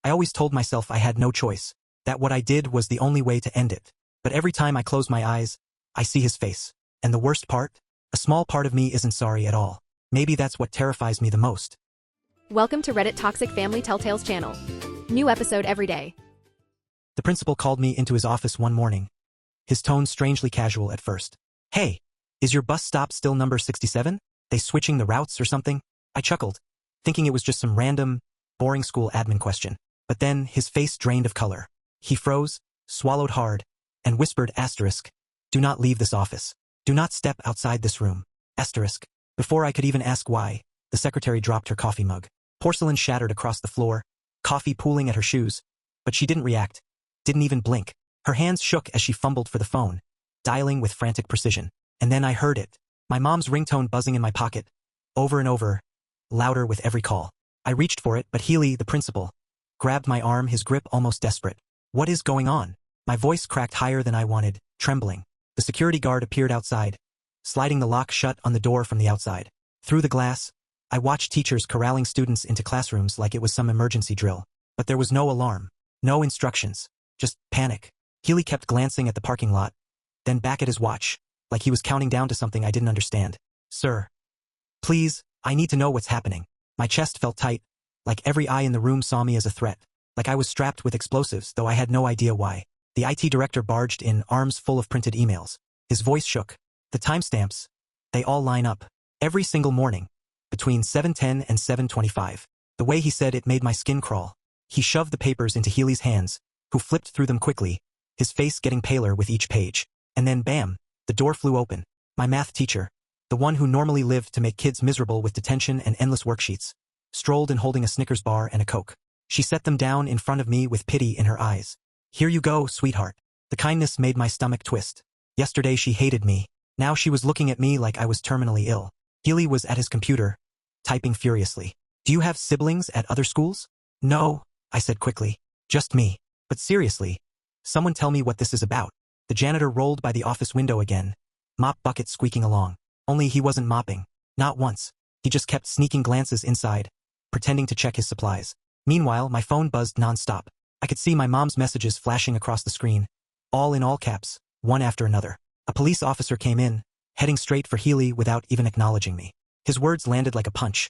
I always told myself I had no choice, that what I did was the only way to end it. But every time I close my eyes, I see his face. And the worst part? A small part of me isn't sorry at all. Maybe that's what terrifies me the most. Welcome to Reddit Toxic Family Telltales channel. New episode every day. The principal called me into his office one morning. His tone strangely casual at first. Hey, is your bus stop still number 67? They switching the routes or something? I chuckled, thinking it was just some random, boring school admin question. But then his face drained of color. He froze, swallowed hard, and whispered asterisk, "Do not leave this office. Do not step outside this room." Asterisk. Before I could even ask why, the secretary dropped her coffee mug. Porcelain shattered across the floor, coffee pooling at her shoes. But she didn't react, didn't even blink. Her hands shook as she fumbled for the phone, dialing with frantic precision. And then I heard it. My mom's ringtone buzzing in my pocket, over and over, louder with every call. I reached for it, but Healy, the principal, grabbed my arm, his grip almost desperate. "What is going on?" My voice cracked higher than I wanted, trembling. The security guard appeared outside, sliding the lock shut on the door from the outside. Through the glass, I watched teachers corralling students into classrooms like it was some emergency drill. But there was no alarm, no instructions, just panic. Healy kept glancing at the parking lot, then back at his watch, like he was counting down to something I didn't understand. "Sir, please, I need to know what's happening." My chest felt tight, like every eye in the room saw me as a threat, like I was strapped with explosives, though I had no idea why. The IT director barged in, arms full of printed emails. His voice shook. The timestamps, they all line up. Every single morning, between 7:10 and 7:25. The way he said it made my skin crawl. He shoved the papers into Healy's hands, who flipped through them quickly, his face getting paler with each page. And then bam, the door flew open. My math teacher, the one who normally lived to make kids miserable with detention and endless worksheets, strolled in holding a Snickers bar and a Coke. She set them down in front of me with pity in her eyes. "Here you go, sweetheart." The kindness made my stomach twist. Yesterday she hated me. Now she was looking at me like I was terminally ill. Healy was at his computer, typing furiously. "Do you have siblings at other schools?" "No," I said quickly. "Just me." "But seriously, someone tell me what this is about." The janitor rolled by the office window again, mop bucket squeaking along. Only he wasn't mopping. Not once. He just kept sneaking glances inside, pretending to check his supplies. Meanwhile, my phone buzzed nonstop. I could see my mom's messages flashing across the screen, all in all caps, one after another. A police officer came in, heading straight for Healy without even acknowledging me. His words landed like a punch.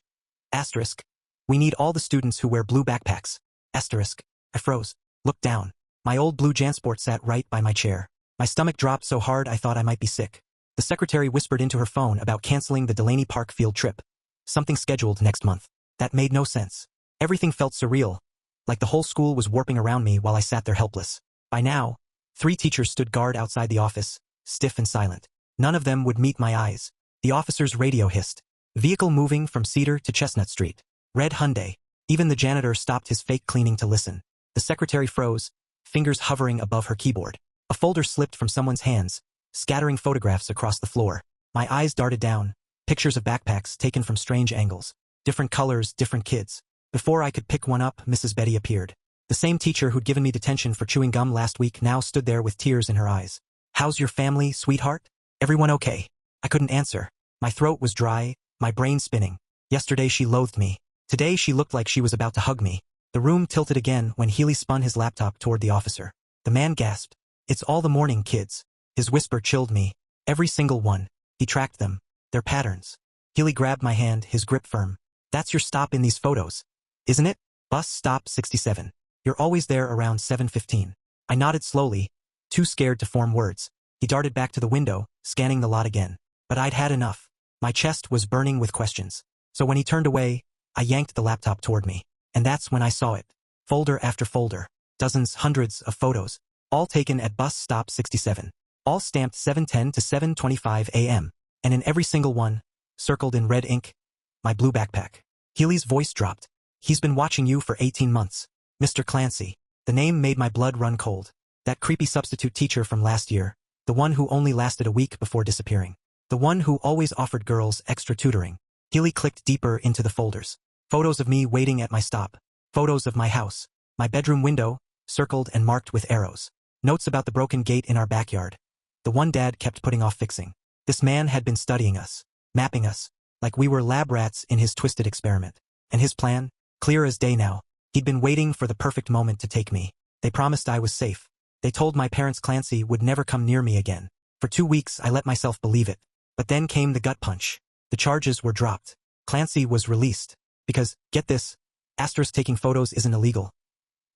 Asterisk. "We need all the students who wear blue backpacks." Asterisk. I froze, looked down. My old blue JanSport sat right by my chair. My stomach dropped so hard I thought I might be sick. The secretary whispered into her phone about canceling the Delaney Park field trip. Something scheduled next month. That made no sense. Everything felt surreal, like the whole school was warping around me while I sat there helpless. By now, 3 teachers stood guard outside the office, stiff and silent. None of them would meet my eyes. The officer's radio hissed. "Vehicle moving from Cedar to Chestnut Street. Red Hyundai." Even the janitor stopped his fake cleaning to listen. The secretary froze, fingers hovering above her keyboard. A folder slipped from someone's hands, scattering photographs across the floor. My eyes darted down, pictures of backpacks taken from strange angles. Different colors, different kids. Before I could pick one up, Mrs. Betty appeared. The same teacher who'd given me detention for chewing gum last week now stood there with tears in her eyes. "How's your family, sweetheart? Everyone okay?" I couldn't answer. My throat was dry, my brain spinning. Yesterday she loathed me. Today she looked like she was about to hug me. The room tilted again when Healy spun his laptop toward the officer. The man gasped. "It's all the morning kids." His whisper chilled me. Every single one. He tracked them. Their patterns. Healy grabbed my hand, his grip firm. "That's your stop in these photos, isn't it? Bus stop 67. You're always there around 7:15. I nodded slowly, too scared to form words. He darted back to the window, scanning the lot again. But I'd had enough. My chest was burning with questions. So when he turned away, I yanked the laptop toward me. And that's when I saw it. Folder after folder. Dozens, hundreds of photos. All taken at bus stop 67. All stamped 7:10 to 7:25 a.m. And in every single one, circled in red ink, my blue backpack. Healy's voice dropped. "He's been watching you for 18 months. Mr. Clancy." The name made my blood run cold. That creepy substitute teacher from last year. The one who only lasted a week before disappearing. The one who always offered girls extra tutoring. Healy clicked deeper into the folders. Photos of me waiting at my stop. Photos of my house. My bedroom window, circled and marked with arrows. Notes about the broken gate in our backyard. The one Dad kept putting off fixing. This man had been studying us, mapping us, like we were lab rats in his twisted experiment. And his plan, clear as day now, He'd been waiting for the perfect moment to take me. They promised I was safe. They told my parents Clancy would never come near me again. For 2 weeks I let myself believe it. But then came the gut punch. The charges were dropped. Clancy was released. Because, get this, asterisk taking photos isn't illegal.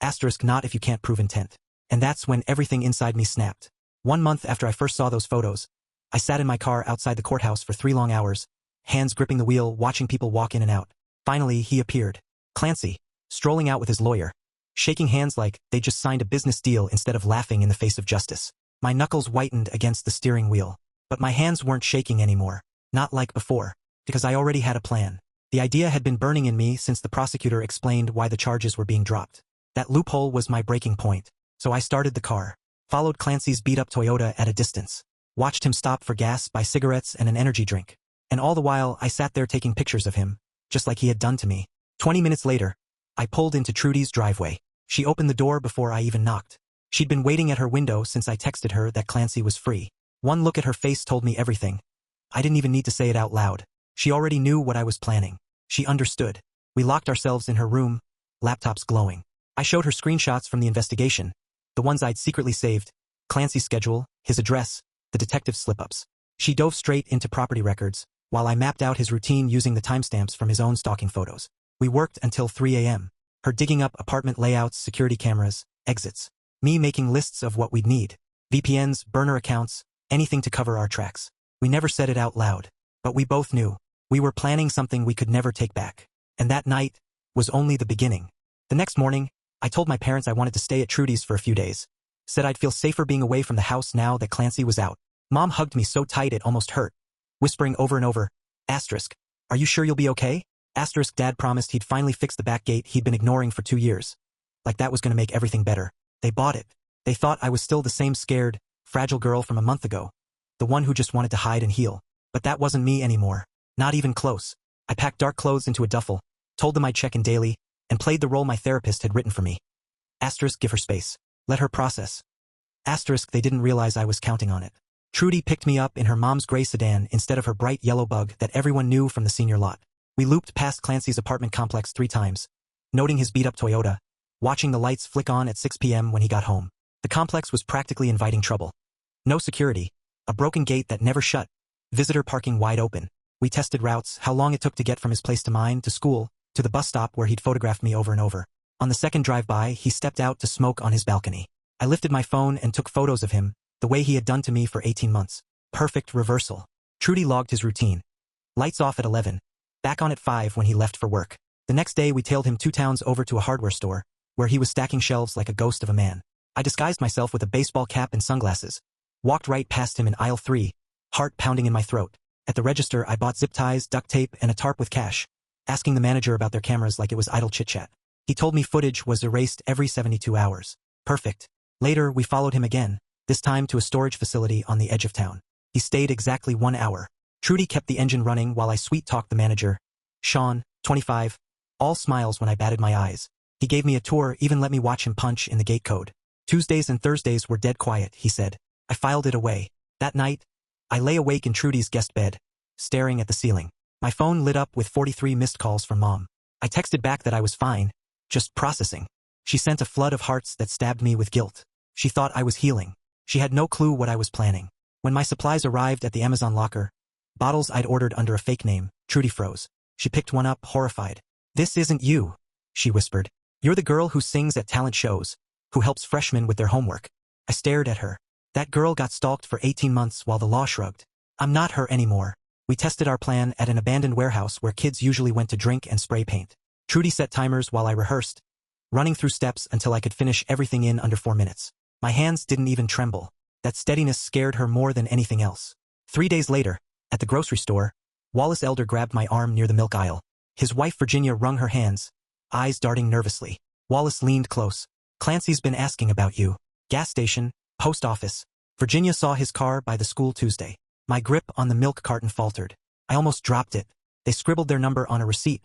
Asterisk not if you can't prove intent. And that's when everything inside me snapped. 1 month after I first saw those photos, I sat in my car outside the courthouse for 3 long hours, hands gripping the wheel, watching people walk in and out. Finally, he appeared. Clancy, strolling out with his lawyer, shaking hands like they just signed a business deal instead of laughing in the face of justice. My knuckles whitened against the steering wheel. But my hands weren't shaking anymore. Not like before. Because I already had a plan. The idea had been burning in me since the prosecutor explained why the charges were being dropped. That loophole was my breaking point. So I started the car. Followed Clancy's beat-up Toyota at a distance. Watched him stop for gas, buy cigarettes and an energy drink. And all the while, I sat there taking pictures of him, just like he had done to me. 20 minutes later, I pulled into Trudy's driveway. She opened the door before I even knocked. She'd been waiting at her window since I texted her that Clancy was free. One look at her face told me everything. I didn't even need to say it out loud. She already knew what I was planning. She understood. We locked ourselves in her room, laptops glowing. I showed her screenshots from the investigation, the ones I'd secretly saved, Clancy's schedule, his address, the detective's slip-ups. She dove straight into property records, while I mapped out his routine using the timestamps from his own stalking photos. We worked until 3 a.m. Her digging up apartment layouts, security cameras, exits. Me making lists of what we'd need. VPNs, burner accounts, anything to cover our tracks. We never said it out loud, but we both knew. We were planning something we could never take back. And that night was only the beginning. The next morning, I told my parents I wanted to stay at Trudy's for a few days. Said I'd feel safer being away from the house now that Clancy was out. Mom hugged me so tight it almost hurt, whispering over and over, asterisk, are you sure you'll be okay? Asterisk Dad promised he'd finally fix the back gate he'd been ignoring for 2 years. Like that was going to make everything better. They bought it. They thought I was still the same scared, fragile girl from a month ago. The one who just wanted to hide and heal. But that wasn't me anymore. Not even close. I packed dark clothes into a duffel, told them I'd check in daily, and played the role my therapist had written for me. Asterisk give her space. Let her process. Asterisk they didn't realize I was counting on it. Trudy picked me up in her mom's gray sedan instead of her bright yellow bug that everyone knew from the senior lot. We looped past Clancy's apartment complex 3 times, noting his beat-up Toyota, watching the lights flick on at 6 p.m. when he got home. The complex was practically inviting trouble. No security, a broken gate that never shut, visitor parking wide open. We tested routes, how long it took to get from his place to mine, to school, to the bus stop where he'd photographed me over and over. On the second drive-by, he stepped out to smoke on his balcony. I lifted my phone and took photos of him, the way he had done to me for 18 months. Perfect reversal. Trudy logged his routine. Lights off at 11. Back on at 5 when he left for work. The next day we tailed him 2 towns over to a hardware store, where he was stacking shelves like a ghost of a man. I disguised myself with a baseball cap and sunglasses. Walked right past him in aisle 3, heart pounding in my throat. At the register I bought zip ties, duct tape, and a tarp with cash, asking the manager about their cameras like it was idle chit-chat. He told me footage was erased every 72 hours. Perfect. Later we followed him again, this time to a storage facility on the edge of town. He stayed exactly 1 hour. Trudy kept the engine running while I sweet-talked the manager, Sean, 25, all smiles when I batted my eyes. He gave me a tour, even let me watch him punch in the gate code. Tuesdays and Thursdays were dead quiet, he said. I filed it away. That night, I lay awake in Trudy's guest bed, staring at the ceiling. My phone lit up with 43 missed calls from Mom. I texted back that I was fine, just processing. She sent a flood of hearts that stabbed me with guilt. She thought I was healing. She had no clue what I was planning. When my supplies arrived at the Amazon locker, bottles I'd ordered under a fake name, Trudy froze. She picked one up, horrified. This isn't you, she whispered. You're the girl who sings at talent shows, who helps freshmen with their homework. I stared at her. That girl got stalked for 18 months while the law shrugged. I'm not her anymore. We tested our plan at an abandoned warehouse where kids usually went to drink and spray paint. Trudy set timers while I rehearsed, running through steps until I could finish everything in under 4 minutes. My hands didn't even tremble. That steadiness scared her more than anything else. 3 days later, at the grocery store, Wallace Elder grabbed my arm near the milk aisle. His wife Virginia wrung her hands, eyes darting nervously. Wallace leaned close. Clancy's been asking about you. Gas station, post office. Virginia saw his car by the school Tuesday. My grip on the milk carton faltered. I almost dropped it. They scribbled their number on a receipt,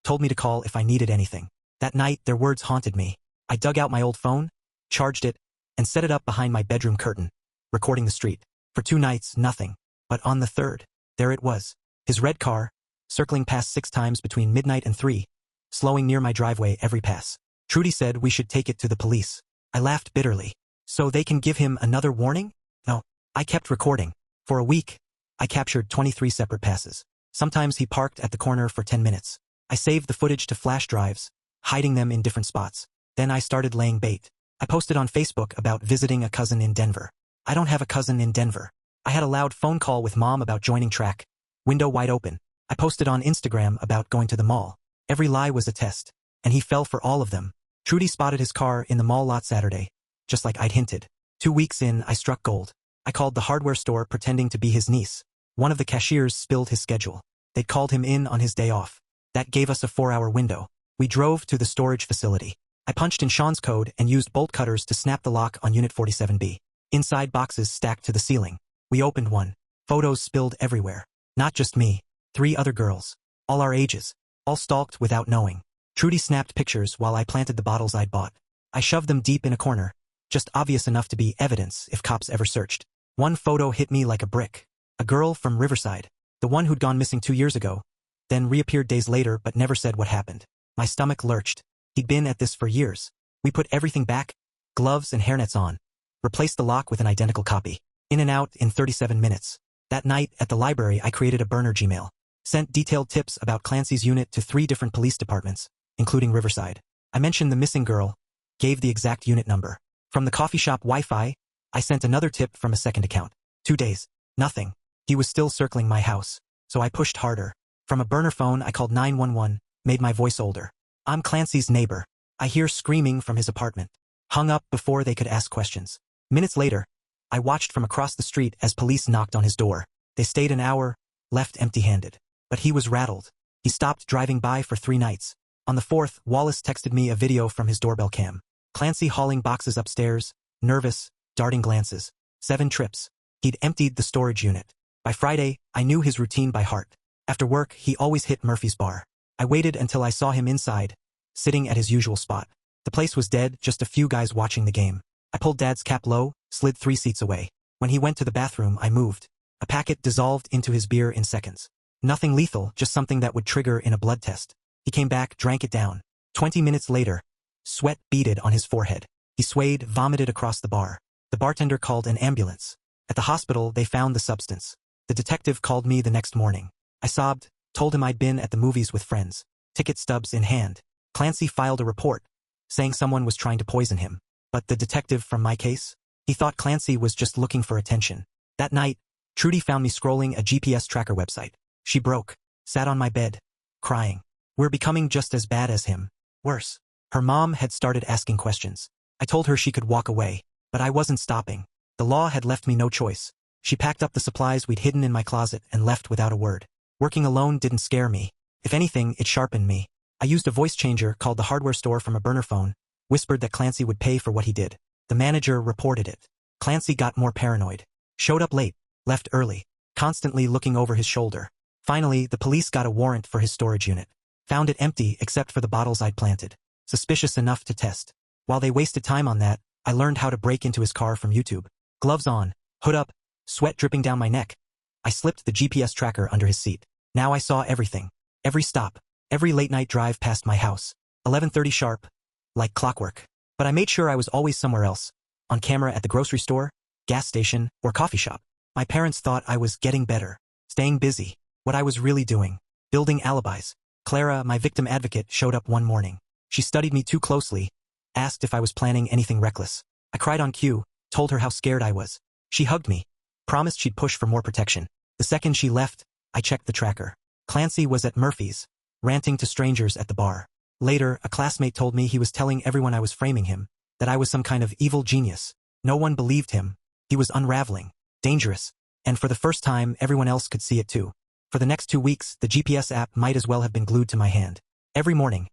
told me to call if I needed anything. That night, their words haunted me. I dug out my old phone, charged it, and set it up behind my bedroom curtain, recording the street. For 2 nights, nothing. But on the 3rd, there it was. His red car, circling past 6 times between midnight and 3, slowing near my driveway every pass. Trudy said we should take it to the police. I laughed bitterly. So they can give him another warning? No. I kept recording. For a week, I captured 23 separate passes. Sometimes he parked at the corner for 10 minutes. I saved the footage to flash drives, hiding them in different spots. Then I started laying bait. I posted on Facebook about visiting a cousin in Denver. I don't have a cousin in Denver. I had a loud phone call with mom about joining track. Window wide open. I posted on Instagram about going to the mall. Every lie was a test. And he fell for all of them. Trudy spotted his car in the mall lot Saturday, just like I'd hinted. 2 weeks in, I struck gold. I called the hardware store pretending to be his niece. One of the cashiers spilled his schedule. They'd called him in on his day off. That gave us a 4-hour window. We drove to the storage facility. I punched in Sean's code and used bolt cutters to snap the lock on Unit 47B. Inside, boxes stacked to the ceiling. We opened one. Photos spilled everywhere. Not just me. 3 other girls. All our ages. All stalked without knowing. Trudy snapped pictures while I planted the bottles I'd bought. I shoved them deep in a corner. Just obvious enough to be evidence if cops ever searched. One photo hit me like a brick. A girl from Riverside. The one who'd gone missing 2 years ago. Then reappeared days later but never said what happened. My stomach lurched. He'd been at this for years. We put everything back. Gloves and hairnets on. Replaced the lock with an identical copy. In and out in 37 minutes. That night, at the library, I created a burner Gmail. Sent detailed tips about Clancy's unit to 3 different police departments, including Riverside. I mentioned the missing girl, gave the exact unit number. From the coffee shop Wi-Fi, I sent another tip from a second account. 2 days. Nothing. He was still circling my house. So I pushed harder. From a burner phone, I called 911, made my voice older. I'm Clancy's neighbor. I hear screaming from his apartment. Hung up before they could ask questions. Minutes later, I watched from across the street as police knocked on his door. They stayed an hour, left empty-handed. But he was rattled. He stopped driving by for 3 nights. On the 4th, Wallace texted me a video from his doorbell cam. Clancy hauling boxes upstairs, nervous, darting glances. 7 trips. He'd emptied the storage unit. By Friday, I knew his routine by heart. After work, he always hit Murphy's bar. I waited until I saw him inside, sitting at his usual spot. The place was dead, just a few guys watching the game. I pulled Dad's cap low, slid 3 seats away. When he went to the bathroom, I moved. A packet dissolved into his beer in seconds. Nothing lethal, just something that would trigger in a blood test. He came back, drank it down. 20 minutes later, sweat beaded on his forehead. He swayed, vomited across the bar. The bartender called an ambulance. At the hospital, they found the substance. The detective called me the next morning. I sobbed, told him I'd been at the movies with friends. Ticket stubs in hand. Clancy filed a report, saying someone was trying to poison him. But the detective from my case? He thought Clancy was just looking for attention. That night, Trudy found me scrolling a GPS tracker website. She broke, sat on my bed, crying. We're becoming just as bad as him. Worse. Her mom had started asking questions. I told her she could walk away, but I wasn't stopping. The law had left me no choice. She packed up the supplies we'd hidden in my closet and left without a word. Working alone didn't scare me. If anything, it sharpened me. I used a voice changer, called the hardware store from a burner phone, whispered that Clancy would pay for what he did. The manager reported it. Clancy got more paranoid. Showed up late, left early, constantly looking over his shoulder. Finally, the police got a warrant for his storage unit. Found it empty except for the bottles I'd planted. Suspicious enough to test. While they wasted time on that, I learned how to break into his car from YouTube. Gloves on, hood up, sweat dripping down my neck. I slipped the GPS tracker under his seat. Now I saw everything. Every stop. Every late-night drive past my house. 11:30 sharp. Like clockwork. But I made sure I was always somewhere else. On camera at the grocery store, gas station, or coffee shop. My parents thought I was getting better. Staying busy. What I was really doing. Building alibis. Clara, my victim advocate, showed up one morning. She studied me too closely. Asked if I was planning anything reckless. I cried on cue, told her how scared I was. She hugged me. Promised she'd push for more protection. The second she left, I checked the tracker. Clancy was at Murphy's, ranting to strangers at the bar. Later, a classmate told me he was telling everyone I was framing him, that I was some kind of evil genius. No one believed him. He was unraveling, dangerous, and for the first time, everyone else could see it too. For the next 2 weeks, the GPS app might as well have been glued to my hand. Every morning,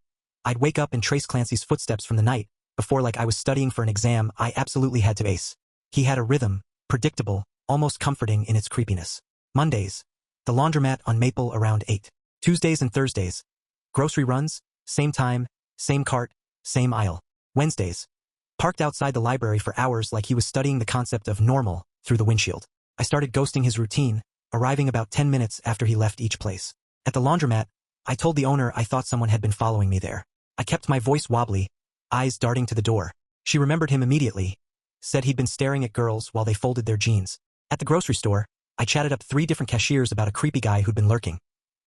I'd wake up and trace Clancy's footsteps from the night, before like I was studying for an exam I absolutely had to ace. He had a rhythm, predictable, almost comforting in its creepiness. Mondays, the laundromat on Maple around 8. Tuesdays and Thursdays, grocery runs, same time, same cart, same aisle. Wednesdays, parked outside the library for hours like he was studying the concept of normal through the windshield. I started ghosting his routine, arriving about 10 minutes after he left each place. At the laundromat, I told the owner I thought someone had been following me there. I kept my voice wobbly. eyes darting to the door. She remembered him immediately, said he'd been staring at girls while they folded their jeans. At the grocery store, I chatted up 3 different cashiers about a creepy guy who'd been lurking.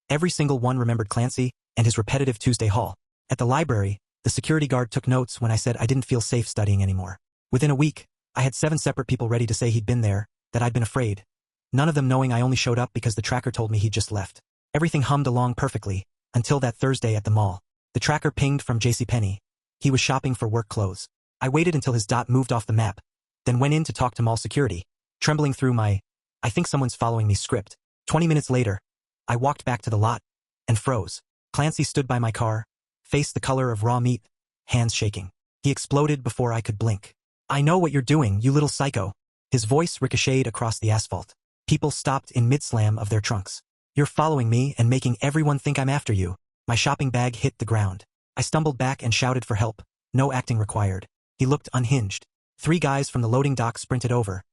Every single one remembered Clancy and his repetitive Tuesday haul. At the library, the security guard took notes when I said I didn't feel safe studying anymore. Within a week, I had 7 separate people ready to say he'd been there, that I'd been afraid. None of them knowing I only showed up because the tracker told me he'd just left. Everything hummed along perfectly, until that Thursday at the mall. The tracker pinged from JCPenney. He was shopping for work clothes. I waited until his dot moved off the map, then went in to talk to mall security, trembling through my, "I think someone's following me" script. 20 minutes later, I walked back to the lot, and froze. Clancy stood by my car, face the color of raw meat, hands shaking. He exploded before I could blink. "I know what you're doing, you little psycho." His voice ricocheted across the asphalt. People stopped in mid-slam of their trunks. "You're following me and making everyone think I'm after you." My shopping bag hit the ground. I stumbled back and shouted for help. No acting required. He looked unhinged. 3 guys from the loading dock sprinted over.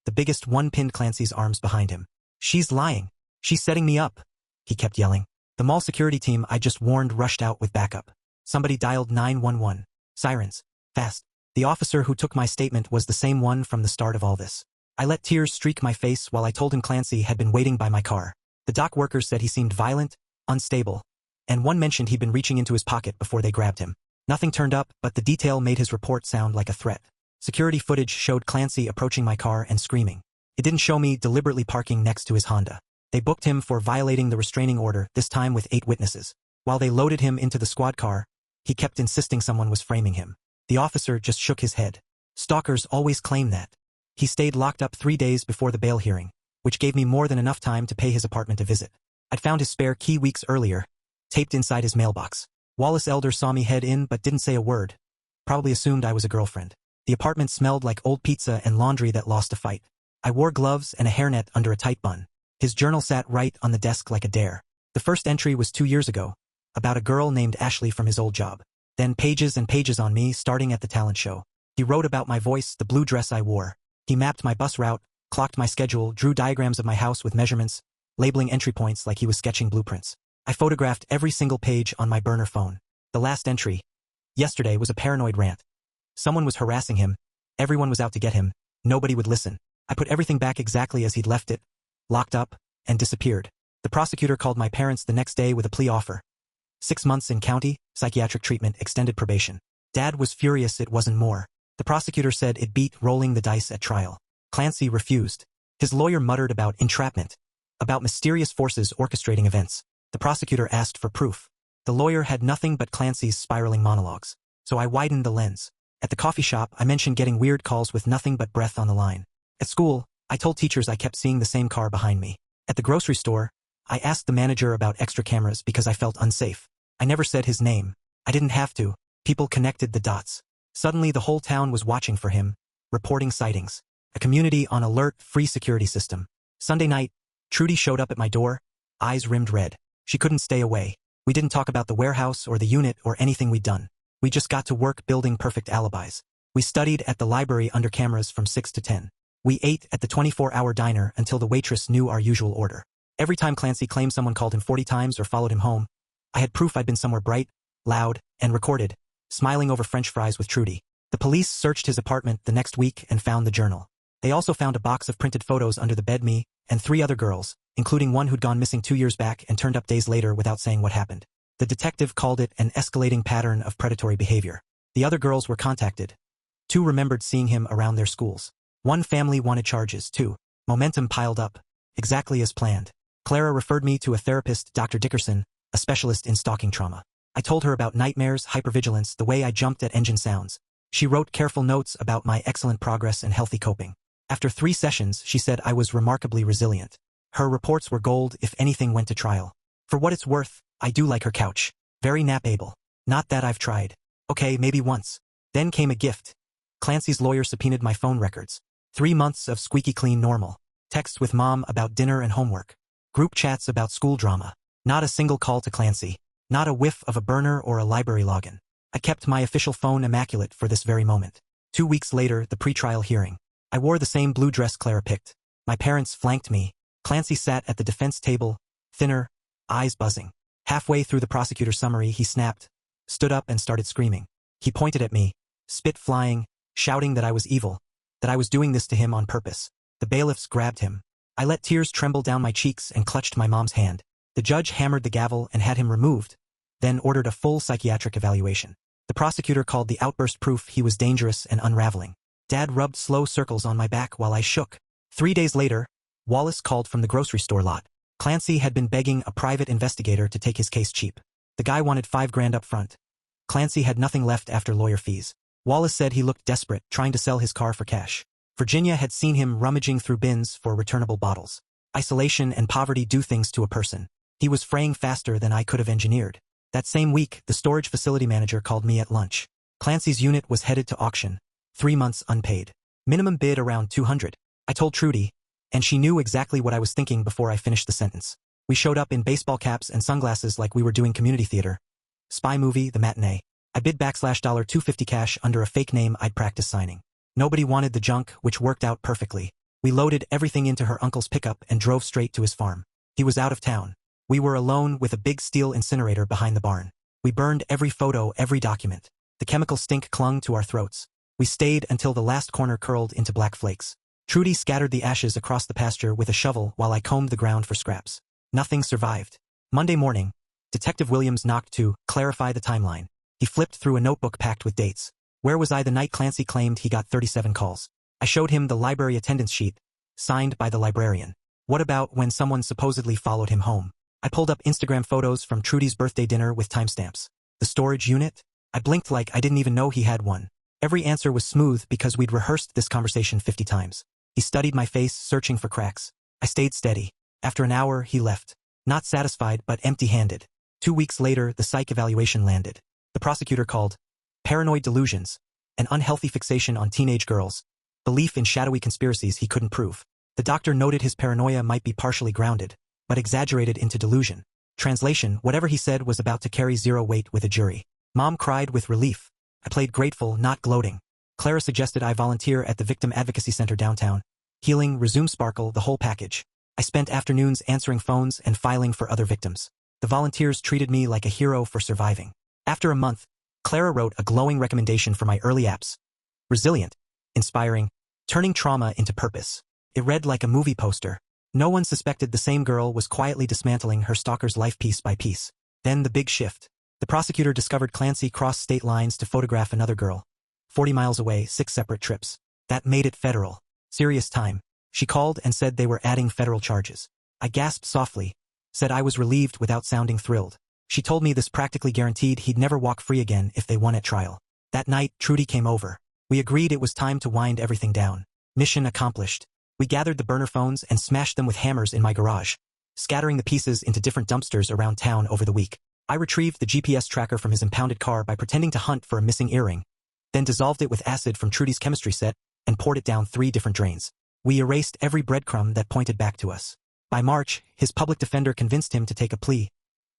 The biggest one pinned Clancy's arms behind him. "She's lying. She's setting me up," he kept yelling. The mall security team I just warned rushed out with backup. Somebody dialed 911. Sirens. Fast. The officer who took my statement was the same one from the start of all this. I let tears streak my face while I told him Clancy had been waiting by my car. The dock workers said he seemed violent, unstable, and one mentioned he'd been reaching into his pocket before they grabbed him. Nothing turned up, but the detail made his report sound like a threat. Security footage showed Clancy approaching my car and screaming. It didn't show me deliberately parking next to his Honda. They booked him for violating the restraining order, this time with 8 witnesses. While they loaded him into the squad car, he kept insisting someone was framing him. The officer just shook his head. Stalkers always claim that. He stayed locked up 3 days before the bail hearing, which gave me more than enough time to pay his apartment a visit. I'd found his spare key weeks earlier, taped inside his mailbox. Wallace Elder saw me head in but didn't say a word. Probably assumed I was a girlfriend. The apartment smelled like old pizza and laundry that lost a fight. I wore gloves and a hairnet under a tight bun. His journal sat right on the desk like a dare. The first entry was 2 years ago, about a girl named Ashley from his old job. Then pages and pages on me, starting at the talent show. He wrote about my voice, the blue dress I wore. He mapped my bus route, clocked my schedule, drew diagrams of my house with measurements, labeling entry points like he was sketching blueprints. I photographed every single page on my burner phone. The last entry, yesterday, was a paranoid rant. Someone was harassing him. Everyone was out to get him. Nobody would listen. I put everything back exactly as he'd left it, locked up, and disappeared. The prosecutor called my parents the next day with a plea offer. 6 months in county, psychiatric treatment, extended probation. Dad was furious it wasn't more. The prosecutor said it beat rolling the dice at trial. Clancy refused. His lawyer muttered about entrapment, about mysterious forces orchestrating events. The prosecutor asked for proof. The lawyer had nothing but Clancy's spiraling monologues. So I widened the lens. At the coffee shop, I mentioned getting weird calls with nothing but breath on the line. At school, I told teachers I kept seeing the same car behind me. At the grocery store, I asked the manager about extra cameras because I felt unsafe. I never said his name. I didn't have to. People connected the dots. Suddenly the whole town was watching for him, reporting sightings. A community on alert, free security system. Sunday night, Trudy showed up at my door, eyes rimmed red. She couldn't stay away. We didn't talk about the warehouse or the unit or anything we'd done. We just got to work building perfect alibis. We studied at the library under cameras from 6 to 10. We ate at the 24-hour diner until the waitress knew our usual order. Every time Clancy claimed someone called him 40 times or followed him home, I had proof I'd been somewhere bright, loud, and recorded, smiling over French fries with Trudy. The police searched his apartment the next week and found the journal. They also found a box of printed photos under the bed, me and 3 other girls, including one who'd gone missing 2 years back and turned up days later without saying what happened. The detective called it an escalating pattern of predatory behavior. The other girls were contacted. 2 remembered seeing him around their schools. 1 family wanted charges, too. Momentum piled up, exactly as planned. Clara referred me to a therapist, Dr. Dickerson, a specialist in stalking trauma. I told her about nightmares, hypervigilance, the way I jumped at engine sounds. She wrote careful notes about my excellent progress and healthy coping. After 3 sessions, she said I was remarkably resilient. Her reports were gold if anything went to trial. For what it's worth, I do like her couch. Very nap-able. Not that I've tried. Okay, maybe once. Then came a gift. Clancy's lawyer subpoenaed my phone records. 3 months of squeaky clean normal. Texts with mom about dinner and homework. Group chats about school drama. Not a single call to Clancy. Not a whiff of a burner or a library login. I kept my official phone immaculate for this very moment. 2 weeks later, the pretrial hearing. I wore the same blue dress Clara picked. My parents flanked me. Clancy sat at the defense table, thinner, eyes buzzing. Halfway through the prosecutor's summary, he snapped, stood up and started screaming. He pointed at me, spit flying, shouting that I was evil, that I was doing this to him on purpose. The bailiffs grabbed him. I let tears tremble down my cheeks and clutched my mom's hand. The judge hammered the gavel and had him removed, then ordered a full psychiatric evaluation. The prosecutor called the outburst proof he was dangerous and unraveling. Dad rubbed slow circles on my back while I shook. 3 days later, Wallace called from the grocery store lot. Clancy had been begging a private investigator to take his case cheap. The guy wanted $5,000 up front. Clancy had nothing left after lawyer fees. Wallace said he looked desperate, trying to sell his car for cash. Virginia had seen him rummaging through bins for returnable bottles. Isolation and poverty do things to a person. He was fraying faster than I could have engineered. That same week, the storage facility manager called me at lunch. Clancy's unit was headed to auction. 3 months unpaid. Minimum bid around $200. I told Trudy, and she knew exactly what I was thinking before I finished the sentence. We showed up in baseball caps and sunglasses like we were doing community theater. Spy movie, The Matinee. I bid $250 cash under a fake name I'd practiced signing. Nobody wanted the junk, which worked out perfectly. We loaded everything into her uncle's pickup and drove straight to his farm. He was out of town. We were alone with a big steel incinerator behind the barn. We burned every photo, every document. The chemical stink clung to our throats. We stayed until the last corner curled into black flakes. Trudy scattered the ashes across the pasture with a shovel while I combed the ground for scraps. Nothing survived. Monday morning, Detective Williams knocked to clarify the timeline. He flipped through a notebook packed with dates. Where was I the night Clancy claimed he got 37 calls? I showed him the library attendance sheet, signed by the librarian. What about when someone supposedly followed him home? I pulled up Instagram photos from Trudy's birthday dinner with timestamps. The storage unit? I blinked like I didn't even know he had one. Every answer was smooth because we'd rehearsed this conversation 50 times. He studied my face, searching for cracks. I stayed steady. After an hour, he left. Not satisfied, but empty-handed. 2 weeks later, the psych evaluation landed. The prosecutor called paranoid delusions, an unhealthy fixation on teenage girls, belief in shadowy conspiracies he couldn't prove. The doctor noted his paranoia might be partially grounded, but exaggerated into delusion. Translation, whatever he said was about to carry zero weight with a jury. Mom cried with relief. I played grateful, not gloating. Clara suggested I volunteer at the Victim Advocacy Center downtown. Healing, resume sparkle, the whole package. I spent afternoons answering phones and filing for other victims. The volunteers treated me like a hero for surviving. After a month, Clara wrote a glowing recommendation for my early apps. Resilient, inspiring, turning trauma into purpose. It read like a movie poster. No one suspected the same girl was quietly dismantling her stalker's life piece by piece. Then the big shift. The prosecutor discovered Clancy crossed state lines to photograph another girl. 40 miles away, 6 separate trips. That made it federal. Serious time. She called and said they were adding federal charges. I gasped softly, said I was relieved without sounding thrilled. She told me this practically guaranteed he'd never walk free again if they won at trial. That night, Trudy came over. We agreed it was time to wind everything down. Mission accomplished. We gathered the burner phones and smashed them with hammers in my garage, scattering the pieces into different dumpsters around town over the week. I retrieved the GPS tracker from his impounded car by pretending to hunt for a missing earring, then dissolved it with acid from Trudy's chemistry set and poured it down 3 different drains. We erased every breadcrumb that pointed back to us. By March, his public defender convinced him to take a plea.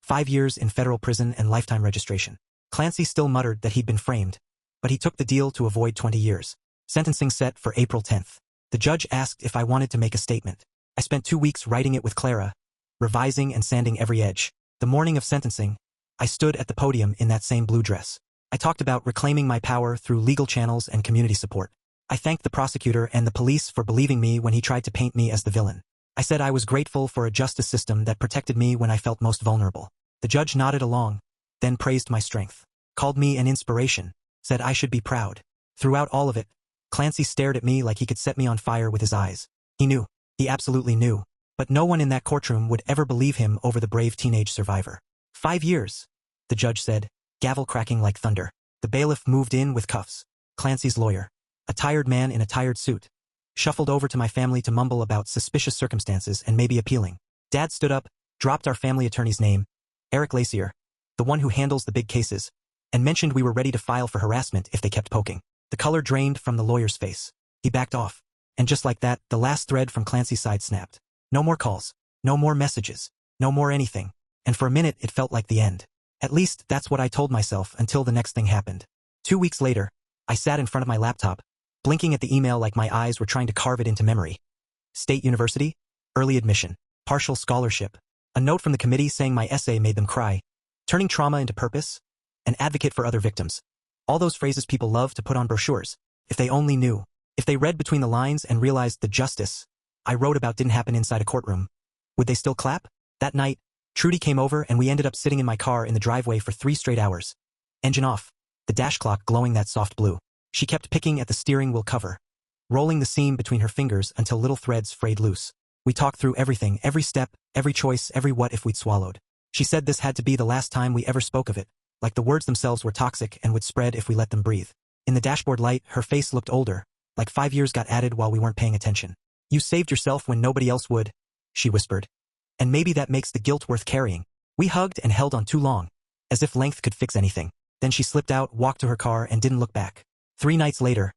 5 years in federal prison and lifetime registration. Clancy still muttered that he'd been framed, but he took the deal to avoid 20 years. Sentencing set for April 10th. The judge asked if I wanted to make a statement. I spent 2 weeks writing it with Clara, revising and sanding every edge. The morning of sentencing, I stood at the podium in that same blue dress. I talked about reclaiming my power through legal channels and community support. I thanked the prosecutor and the police for believing me when he tried to paint me as the villain. I said I was grateful for a justice system that protected me when I felt most vulnerable. The judge nodded along, then praised my strength, called me an inspiration, said I should be proud. Throughout all of it, Clancy stared at me like he could set me on fire with his eyes. He knew. He absolutely knew. But no one in that courtroom would ever believe him over the brave teenage survivor. 5 years, the judge said, gavel cracking like thunder. The bailiff moved in with cuffs. Clancy's lawyer, a tired man in a tired suit, shuffled over to my family to mumble about suspicious circumstances and maybe appealing. Dad stood up, dropped our family attorney's name, Eric Lacier, the one who handles the big cases, and mentioned we were ready to file for harassment if they kept poking. The color drained from the lawyer's face. He backed off. And just like that, the last thread from Clancy's side snapped. No more calls. No more messages. No more anything. And for a minute, it felt like the end. At least, that's what I told myself until the next thing happened. 2 weeks later, I sat in front of my laptop, blinking at the email like my eyes were trying to carve it into memory. State University? Early admission. Partial scholarship. A note from the committee saying my essay made them cry. Turning trauma into purpose? An advocate for other victims. All those phrases people love to put on brochures. If they only knew. If they read between the lines and realized the justice I wrote about didn't happen inside a courtroom. Would they still clap? That night, Trudy came over and we ended up sitting in my car in the driveway for 3 straight hours. Engine off. The dash clock glowing that soft blue. She kept picking at the steering wheel cover, rolling the seam between her fingers until little threads frayed loose. We talked through everything, every step, every choice, every what if we'd swallowed. She said this had to be the last time we ever spoke of it, like the words themselves were toxic and would spread if we let them breathe. In the dashboard light, her face looked older, like 5 years got added while we weren't paying attention. You saved yourself when nobody else would, she whispered. And maybe that makes the guilt worth carrying. We hugged and held on too long, as if length could fix anything. Then she slipped out, walked to her car, and didn't look back. 3 nights later,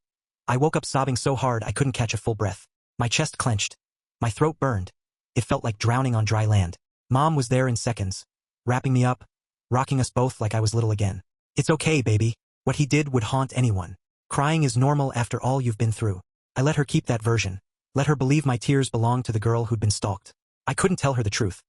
I woke up sobbing so hard I couldn't catch a full breath. My chest clenched. My throat burned. It felt like drowning on dry land. Mom was there in seconds, wrapping me up, rocking us both like I was little again. It's okay, baby. What he did would haunt anyone. Crying is normal after all you've been through. I let her keep that version. Let her believe my tears belonged to the girl who'd been stalked. I couldn't tell her the truth.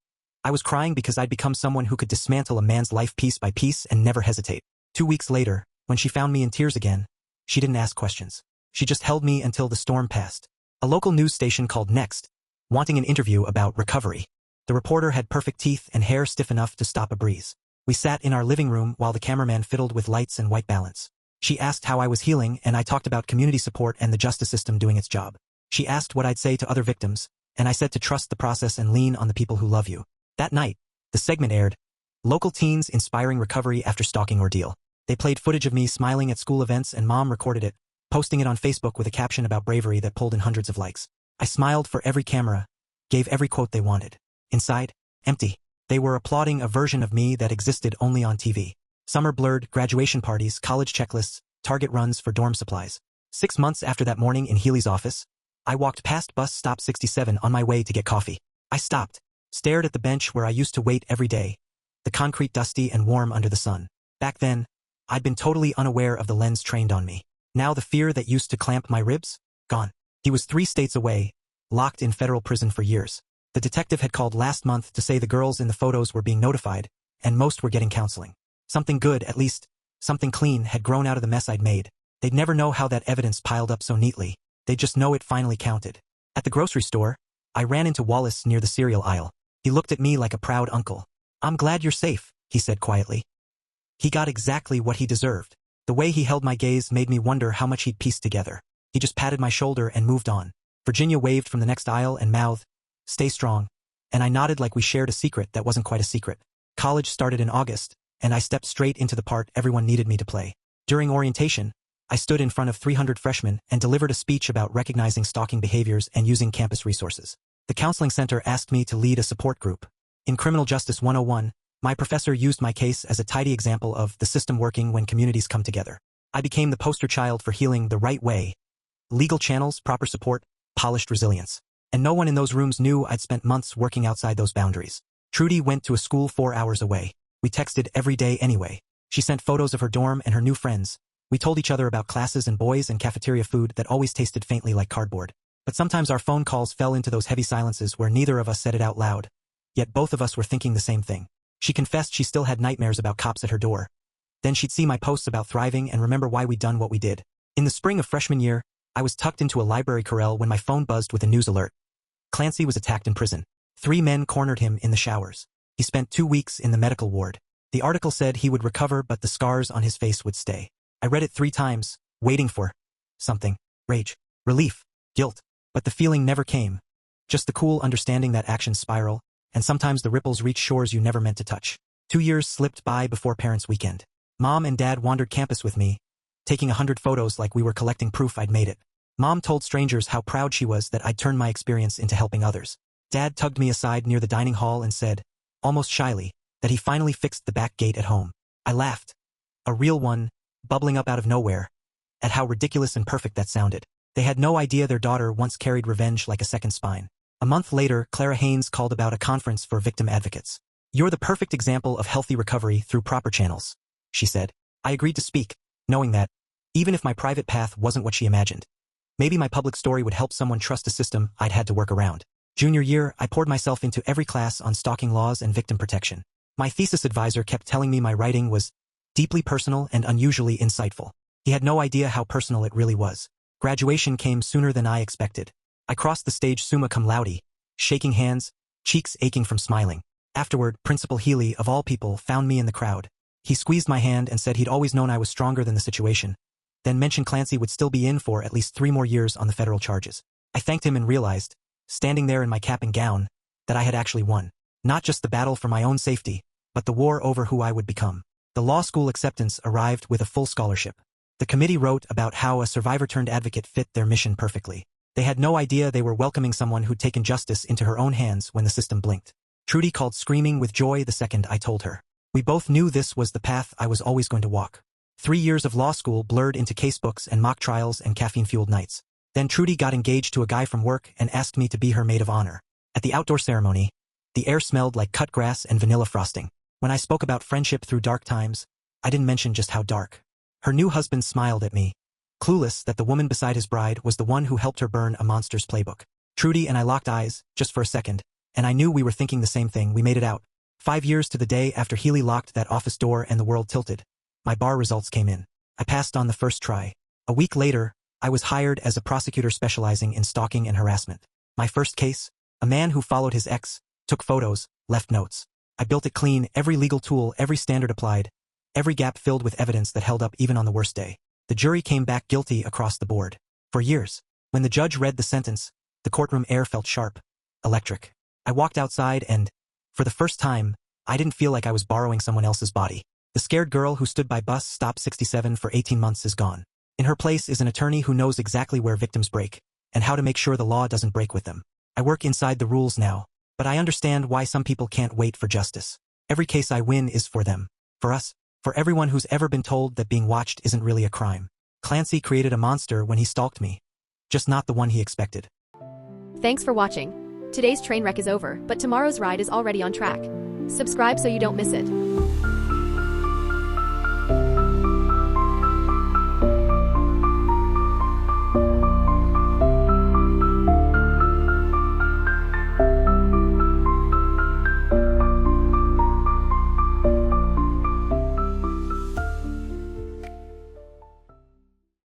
I was crying because I'd become someone who could dismantle a man's life piece by piece and never hesitate. 2 weeks later, when she found me in tears again, she didn't ask questions. She just held me until the storm passed. A local news station called next, wanting an interview about recovery. The reporter had perfect teeth and hair stiff enough to stop a breeze. We sat in our living room while the cameraman fiddled with lights and white balance. She asked how I was healing, and I talked about community support and the justice system doing its job. She asked what I'd say to other victims, and I said to trust the process and lean on the people who love you. That night, the segment aired. Local teens inspiring recovery after stalking ordeal. They played footage of me smiling at school events, and Mom recorded it, posting it on Facebook with a caption about bravery that pulled in hundreds of likes. I smiled for every camera, gave every quote they wanted. Inside, empty. They were applauding a version of me that existed only on TV. Summer blurred, graduation parties, college checklists, Target runs for dorm supplies. 6 months after that morning in Healy's office, I walked past bus stop 67 on my way to get coffee. I stopped, stared at the bench where I used to wait every day, the concrete dusty and warm under the sun. Back then, I'd been totally unaware of the lens trained on me. Now the fear that used to clamp my ribs? Gone. He was 3 states away, locked in federal prison for years. The detective had called last month to say the girls in the photos were being notified, and most were getting counseling. Something good, at least, something clean, had grown out of the mess I'd made. They'd never know how that evidence piled up so neatly. They'd just know it finally counted. At the grocery store, I ran into Wallace near the cereal aisle. He looked at me like a proud uncle. I'm glad you're safe, he said quietly. He got exactly what he deserved. The way he held my gaze made me wonder how much he'd pieced together. He just patted my shoulder and moved on. Virginia waved from the next aisle and mouthed, "Stay strong." And I nodded like we shared a secret that wasn't quite a secret. College started in August, and I stepped straight into the part everyone needed me to play. During orientation, I stood in front of 300 freshmen and delivered a speech about recognizing stalking behaviors and using campus resources. The counseling center asked me to lead a support group. In Criminal Justice 101, my professor used my case as a tidy example of the system working when communities come together. I became the poster child for healing the right way. Legal channels, proper support, polished resilience. And no one in those rooms knew I'd spent months working outside those boundaries. Trudy went to a school 4 hours away. We texted every day anyway. She sent photos of her dorm and her new friends. We told each other about classes and boys and cafeteria food that always tasted faintly like cardboard. But sometimes our phone calls fell into those heavy silences where neither of us said it out loud. Yet both of us were thinking the same thing. She confessed she still had nightmares about cops at her door. Then she'd see my posts about thriving and remember why we'd done what we did. In the spring of freshman year, I was tucked into a library corral when my phone buzzed with a news alert. Clancy was attacked in prison. 3 men cornered him in the showers. He spent 2 weeks in the medical ward. The article said he would recover, but the scars on his face would stay. I read it 3 times, waiting for something. Rage, relief, guilt. But the feeling never came. Just the cool understanding that actions spiral, and sometimes the ripples reach shores you never meant to touch. 2 years slipped by before Parents' Weekend. Mom and Dad wandered campus with me, taking 100 photos like we were collecting proof I'd made it. Mom told strangers how proud she was that I'd turned my experience into helping others. Dad tugged me aside near the dining hall and said, almost shyly, that he finally fixed the back gate at home. I laughed. A real one, bubbling up out of nowhere, at how ridiculous and perfect that sounded. They had no idea their daughter once carried revenge like a second spine. A month later, Clara Haynes called about a conference for victim advocates. You're the perfect example of healthy recovery through proper channels, she said. I agreed to speak, knowing that, even if my private path wasn't what she imagined, maybe my public story would help someone trust a system I'd had to work around. Junior year, I poured myself into every class on stalking laws and victim protection. My thesis advisor kept telling me my writing was Deeply personal and unusually insightful. He had no idea how personal it really was. Graduation came sooner than I expected. I crossed the stage summa cum laude, shaking hands, cheeks aching from smiling. Afterward, Principal Healy, of all people, found me in the crowd. He squeezed my hand and said he'd always known I was stronger than the situation, then mentioned Clancy would still be in for at least 3 more years on the federal charges. I thanked him and realized, standing there in my cap and gown, that I had actually won. Not just the battle for my own safety, but the war over who I would become. The law school acceptance arrived with a full scholarship. The committee wrote about how a survivor-turned-advocate fit their mission perfectly. They had no idea they were welcoming someone who'd taken justice into her own hands when the system blinked. Trudy called screaming with joy the second I told her. We both knew this was the path I was always going to walk. 3 years of law school blurred into casebooks and mock trials and caffeine-fueled nights. Then Trudy got engaged to a guy from work and asked me to be her maid of honor. At the outdoor ceremony, the air smelled like cut grass and vanilla frosting. When I spoke about friendship through dark times, I didn't mention just how dark. Her new husband smiled at me, clueless that the woman beside his bride was the one who helped her burn a monster's playbook. Trudy and I locked eyes, just for a second, and I knew we were thinking the same thing. We made it out. 5 years to the day after Healy locked that office door and the world tilted. My bar results came in. I passed on the first try. A week later, I was hired as a prosecutor specializing in stalking and harassment. My first case, a man who followed his ex, took photos, left notes. I built it clean, every legal tool, every standard applied, every gap filled with evidence that held up even on the worst day. The jury came back guilty across the board. For years, when the judge read the sentence, the courtroom air felt sharp, electric. I walked outside and, for the first time, I didn't feel like I was borrowing someone else's body. The scared girl who stood by bus stop 67 for 18 months is gone. In her place is an attorney who knows exactly where victims break, and how to make sure the law doesn't break with them. I work inside the rules now, but I understand why some people can't wait for justice. Every case I win is for them. For us. For everyone who's ever been told that being watched isn't really a crime. Clancy created a monster when he stalked me. Just not the one he expected. Thanks for watching. Today's train wreck is over, but tomorrow's ride is already on track. Subscribe so you don't miss it.